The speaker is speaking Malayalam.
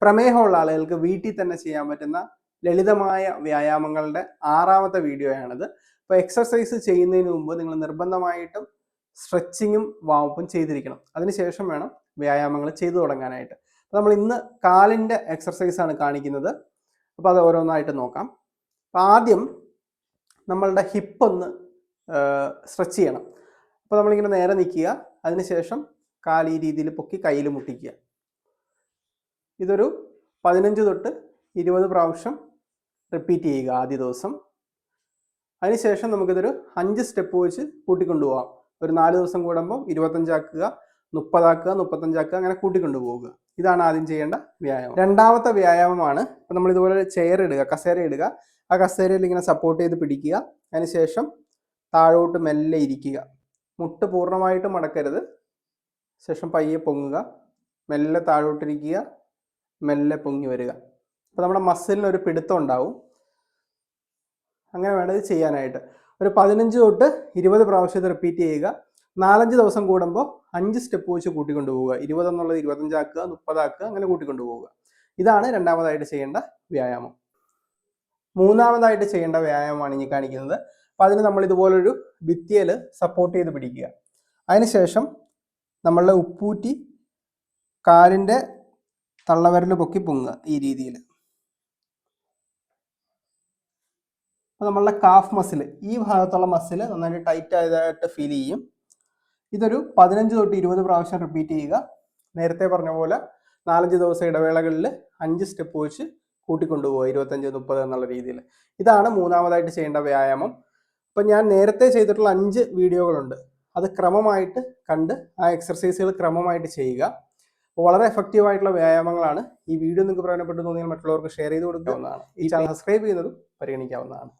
പ്രമേഹമുള്ള ആളുകൾക്ക് വീട്ടിൽ തന്നെ ചെയ്യാൻ പറ്റുന്ന ലളിതമായ വ്യായാമങ്ങളുടെ 6ാമത്തെ വീഡിയോയാണിത്. അപ്പോൾ എക്സർസൈസ് ചെയ്യുന്നതിന് മുമ്പ് നിങ്ങൾ നിർബന്ധമായിട്ടും സ്ട്രെച്ചിങ്ങും വാമപ്പും ചെയ്തിരിക്കണം. അതിനുശേഷം വേണം വ്യായാമങ്ങൾ ചെയ്തു തുടങ്ങാനായിട്ട്. അപ്പോൾ നമ്മൾ ഇന്ന് കാലിൻ്റെ എക്സർസൈസാണ് കാണിക്കുന്നത്. അപ്പോൾ അത് ഓരോന്നായിട്ട് നോക്കാം. അപ്പോൾ ആദ്യം നമ്മളുടെ ഹിപ്പ് ഒന്ന് സ്ട്രെച്ച് ചെയ്യണം. അപ്പോൾ നമ്മളിങ്ങനെ നേരെ നിൽക്കുക, അതിനുശേഷം കാൽ ഈ രീതിയിൽ പൊക്കി കയ്യിൽ മുട്ടിക്കുക. ഇതൊരു 15 തൊട്ട് 20 പ്രാവശ്യം റിപ്പീറ്റ് ചെയ്യുക ആദ്യ ദിവസം. അതിനുശേഷം നമുക്കിതൊരു 5 സ്റ്റെപ്പ് വെച്ച് കൂട്ടിക്കൊണ്ടുപോകാം. ഒരു 4 ദിവസം കൂടുമ്പോൾ 25 ആക്കുക, 30 ആക്കുക, 35 ആക്കുക, അങ്ങനെ കൂട്ടിക്കൊണ്ടുപോവുക. ഇതാണ് ആദ്യം ചെയ്യേണ്ട വ്യായാമം. രണ്ടാമത്തെ വ്യായാമമാണ് ഇപ്പം നമ്മൾ ഇതുപോലെ ചെയർ ഇടുക, കസേര ഇടുക. ആ കസേരയിൽ ഇങ്ങനെ സപ്പോർട്ട് ചെയ്ത് പിടിക്കുക. അതിനുശേഷം താഴോട്ട് മെല്ലെ ഇരിക്കുക. മുട്ട് പൂർണ്ണമായിട്ട് മടക്കരുത്. ശേഷം പയ്യെ പൊങ്ങുക, മെല്ലെ താഴോട്ടിരിക്കുക, മെല്ലെ പൊങ്ങി വരിക. അപ്പോൾ നമ്മുടെ മസിലിന് ഒരു പിടുത്തം ഉണ്ടാവും. അങ്ങനെ വേണം ഇത് ചെയ്യാനായിട്ട്. ഒരു 15 തൊട്ട് 20 പ്രാവശ്യത്തെ റിപ്പീറ്റ് ചെയ്യുക. 4-5 ദിവസം കൂടുമ്പോൾ 5 സ്റ്റെപ്പ് വെച്ച് കൂട്ടിക്കൊണ്ടുപോവുക. 20 എന്നുള്ളത് 25 ആക്കുക, 30 ആക്കുക, അങ്ങനെ കൂട്ടിക്കൊണ്ടുപോവുക. ഇതാണ് രണ്ടാമതായിട്ട് ചെയ്യേണ്ട വ്യായാമം. മൂന്നാമതായിട്ട് ചെയ്യേണ്ട വ്യായാമമാണ് ഇനി കാണിക്കുന്നത്. അപ്പോൾ അതിന് നമ്മൾ ഇതുപോലൊരു ഭിത്തിയിൽ സപ്പോർട്ട് ചെയ്ത് പിടിക്കുക. അതിനുശേഷം നമ്മളുടെ ഉപ്പൂറ്റി കാലിൻ്റെ തള്ളവിരൽ പൊക്കി പൊങ്ങുക ഈ രീതിയിൽ. അപ്പോൾ നമ്മളുടെ കാഫ് മസിൽ, ഈ ഭാഗത്തുള്ള മസിൽ നന്നായിട്ട് ടൈറ്റ് ആയതായിട്ട് ഫീൽ ചെയ്യും. ഇതൊരു 15 തൊട്ട് 20 പ്രാവശ്യം റിപ്പീറ്റ് ചെയ്യുക. നേരത്തെ പറഞ്ഞ പോലെ 4-5 ദിവസം ഇടവേളകളിൽ 5 സ്റ്റെപ്പ് വെച്ച് കൂട്ടിക്കൊണ്ടുപോകുക, 25-30 എന്നുള്ള രീതിയിൽ. ഇതാണ് മൂന്നാമതായിട്ട് ചെയ്യേണ്ട വ്യായാമം. അപ്പം ഞാൻ നേരത്തെ ചെയ്തിട്ടുള്ള 5 വീഡിയോകളുണ്ട്. അത് ക്രമമായിട്ട് കണ്ട് ആ എക്സർസൈസുകൾ ക്രമമായിട്ട് ചെയ്യുക. വളരെ എഫക്റ്റീവ് ആയിട്ടുള്ള വ്യായാമങ്ങളാണ്. ഈ വീഡിയോ നിങ്ങൾക്ക് പ്രയോജനപ്പെട്ടു തോന്നിയാൽ മറ്റുള്ളവർക്ക് ഷെയർ ചെയ്ത് കൊടുക്കാവുന്നതാണ്. ഈ ചാനൽ സബ്സ്ക്രൈബ് ചെയ്യുന്നതും പരിഗണിക്കാവുന്നതാണ്.